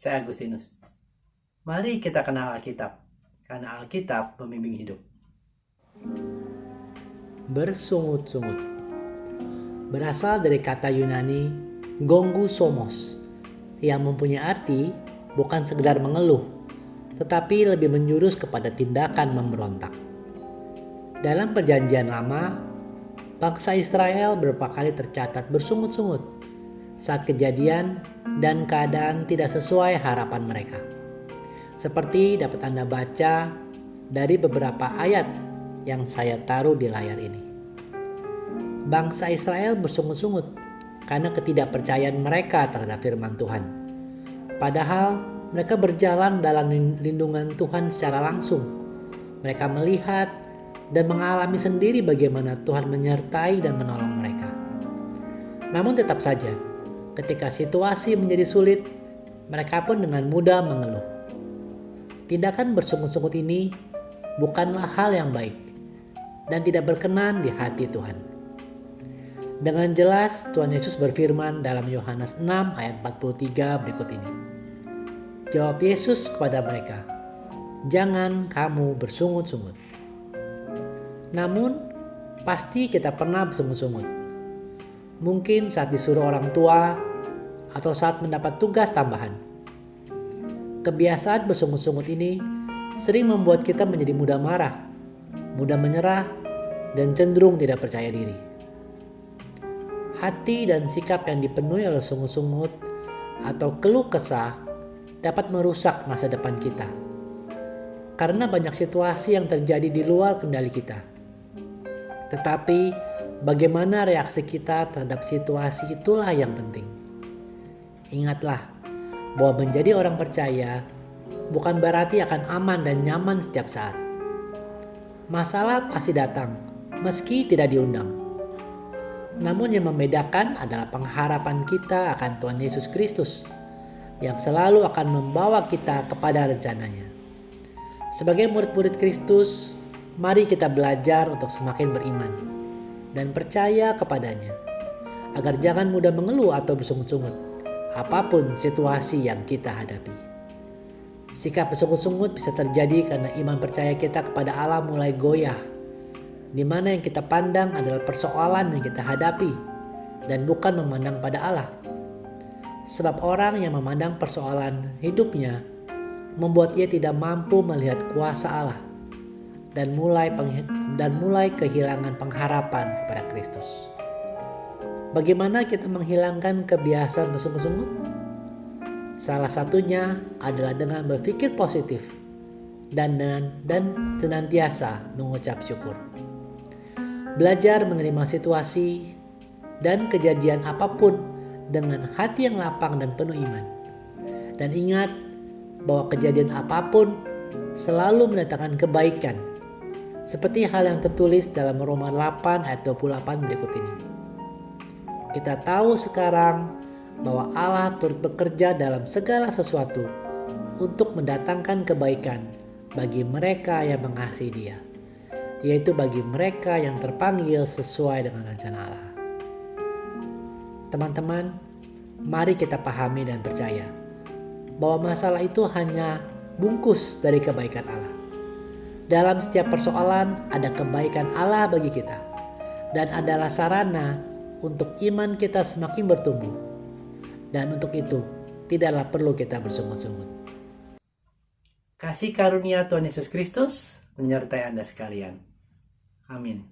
Saya Agustinus. Mari kita kenal Alkitab, karena Alkitab pembimbing hidup. Bersungut-sungut berasal dari kata Yunani gongu somos yang mempunyai arti bukan sekedar mengeluh, tetapi lebih menjurus kepada tindakan memberontak. Dalam perjanjian lama, bangsa Israel beberapa kali tercatat bersungut-sungut saat kejadian dan keadaan tidak sesuai harapan mereka. Seperti dapat Anda baca dari beberapa ayat yang saya taruh di layar ini. Bangsa Israel bersungut-sungut karena ketidakpercayaan mereka terhadap firman Tuhan. Padahal mereka berjalan dalam lindungan Tuhan secara langsung. Mereka melihat dan mengalami sendiri bagaimana Tuhan menyertai dan menolong mereka. Namun tetap saja, ketika situasi menjadi sulit, mereka pun dengan mudah mengeluh. Tindakan bersungut-sungut ini bukanlah hal yang baik dan tidak berkenan di hati Tuhan. Dengan jelas Tuhan Yesus berfirman dalam Yohanes 6 ayat 43 berikut ini. Jawab Yesus kepada mereka, "Jangan kamu bersungut-sungut." Namun, pasti kita pernah bersungut-sungut. Mungkin saat disuruh orang tua atau saat mendapat tugas tambahan. Kebiasaan bersungut-sungut ini sering membuat kita menjadi mudah marah, mudah menyerah, dan cenderung tidak percaya diri. Hati dan sikap yang dipenuhi oleh sungut-sungut atau keluh kesah dapat merusak masa depan kita. Karena banyak situasi yang terjadi di luar kendali kita. Tetapi bagaimana reaksi kita terhadap situasi itulah yang penting. Ingatlah bahwa menjadi orang percaya bukan berarti akan aman dan nyaman setiap saat. Masalah pasti datang meski tidak diundang. Namun yang membedakan adalah pengharapan kita akan Tuhan Yesus Kristus yang selalu akan membawa kita kepada rencananya. Sebagai murid-murid Kristus, mari kita belajar untuk semakin beriman dan percaya kepadanya, agar jangan mudah mengeluh atau bersungut-sungut, apapun situasi yang kita hadapi. Sikap bersungut-sungut bisa terjadi karena iman percaya kita kepada Allah mulai goyah, di mana yang kita pandang adalah persoalan yang kita hadapi dan bukan memandang pada Allah. Sebab orang yang memandang persoalan hidupnya membuat ia tidak mampu melihat kuasa Allah dan mulai kehilangan pengharapan kepada Kristus. Bagaimana kita menghilangkan kebiasaan bersungut-sungut? Salah satunya adalah dengan berpikir positif dan senantiasa mengucap syukur. Belajar menerima situasi dan kejadian apapun dengan hati yang lapang dan penuh iman. Dan ingat bahwa kejadian apapun selalu mendatangkan kebaikan. Seperti hal yang tertulis dalam Roma 8 ayat 28 berikut ini. Kita tahu sekarang bahwa Allah turut bekerja dalam segala sesuatu untuk mendatangkan kebaikan bagi mereka yang mengasihi Dia, yaitu bagi mereka yang terpanggil sesuai dengan rencana Allah. Teman-teman, mari kita pahami dan percaya bahwa masalah itu hanya bungkus dari kebaikan Allah. Dalam setiap persoalan ada kebaikan Allah bagi kita dan adalah sarana untuk iman kita semakin bertumbuh. Dan untuk itu tidaklah perlu kita bersungut-sungut. Kasih karunia Tuhan Yesus Kristus menyertai Anda sekalian. Amin.